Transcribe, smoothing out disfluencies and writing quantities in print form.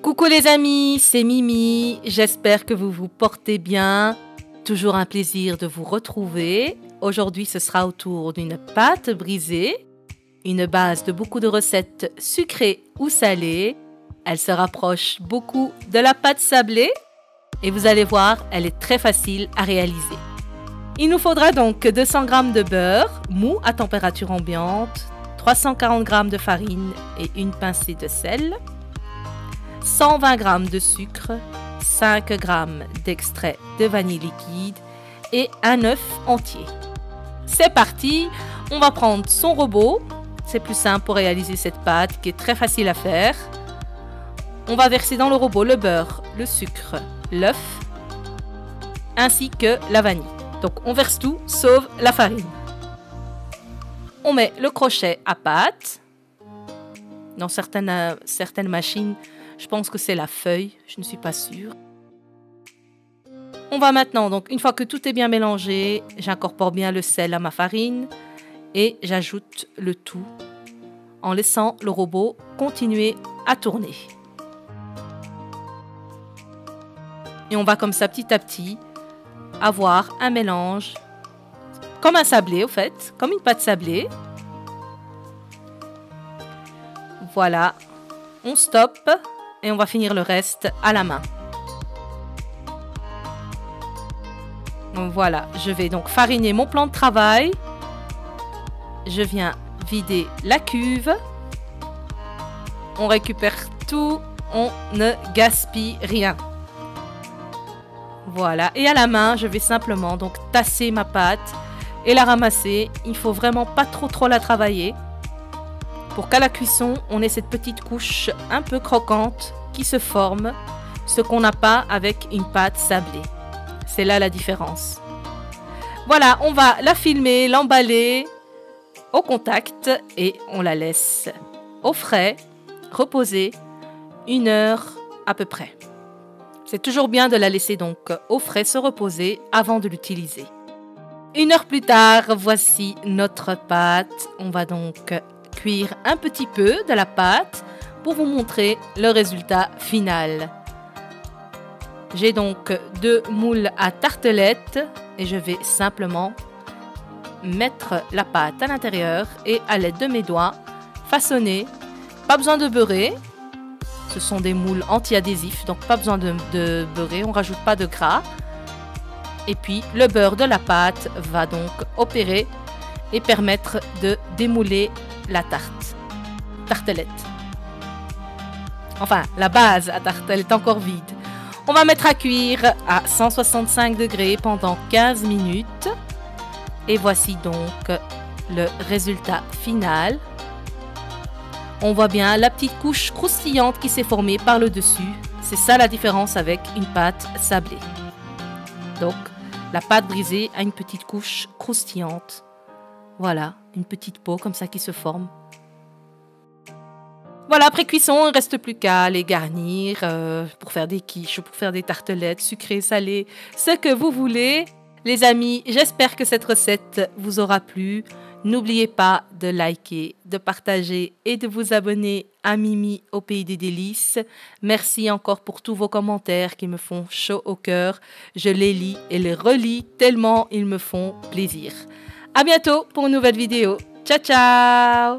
Coucou les amis, c'est Mimi, j'espère que vous vous portez bien. Toujours un plaisir de vous retrouver. Aujourd'hui, ce sera autour d'une pâte brisée, une base de beaucoup de recettes sucrées ou salées. Elle se rapproche beaucoup de la pâte sablée et vous allez voir, elle est très facile à réaliser. Il nous faudra donc 200 g de beurre mou à température ambiante, 340 g de farine et une pincée de sel, 120 g de sucre, 5 g d'extrait de vanille liquide et un œuf entier. C'est parti, on va prendre son robot, c'est plus simple pour réaliser cette pâte qui est très facile à faire. On va verser dans le robot le beurre, le sucre, l'œuf ainsi que la vanille. Donc on verse tout sauf la farine. On met le crochet à pâte. Dans certaines machines, je pense que c'est la feuille, je ne suis pas sûre. On va maintenant, donc une fois que tout est bien mélangé, j'incorpore bien le sel à ma farine et j'ajoute le tout en laissant le robot continuer à tourner. Et on va comme ça petit à petit avoir un mélange comme un sablé au fait, comme une pâte sablée. Voilà, on stoppe et on va finir le reste à la main. Donc voilà, je vais donc fariner mon plan de travail. Je viens vider la cuve. On récupère tout, on ne gaspille rien. Voilà, et à la main, je vais simplement donc tasser ma pâte et la ramasser. Il ne faut vraiment pas trop la travailler pour qu'à la cuisson, on ait cette petite couche un peu croquante qui se forme, ce qu'on n'a pas avec une pâte sablée. C'est là la différence. Voilà, on va la filmer, l'emballer au contact et on la laisse au frais, reposer 1 heure à peu près. C'est toujours bien de la laisser donc au frais se reposer avant de l'utiliser. 1 heure plus tard, voici notre pâte. On va donc cuire un petit peu de la pâte pour vous montrer le résultat final. J'ai donc 2 moules à tartelettes et je vais simplement mettre la pâte à l'intérieur et à l'aide de mes doigts façonner. Pas besoin de beurrer. Ce sont des moules anti-adhésifs, donc pas besoin de beurrer, on ne rajoute pas de gras. Et puis le beurre de la pâte va donc opérer et permettre de démouler la tartelette. Enfin, la base à tarte, elle est encore vide. On va mettre à cuire à 165 degrés pendant 15 minutes. Et voici donc le résultat final. On voit bien la petite couche croustillante qui s'est formée par le dessus. C'est ça la différence avec une pâte sablée. Donc, la pâte brisée a une petite couche croustillante. Voilà, une petite peau comme ça qui se forme. Voilà, après cuisson, il ne reste plus qu'à les garnir pour faire des quiches, pour faire des tartelettes sucrées, salées, ce que vous voulez. Les amis, j'espère que cette recette vous aura plu. N'oubliez pas de liker, de partager et de vous abonner à Mimi au Pays des Délices. Merci encore pour tous vos commentaires qui me font chaud au cœur. Je les lis et les relis tellement ils me font plaisir. À bientôt pour une nouvelle vidéo. Ciao, ciao!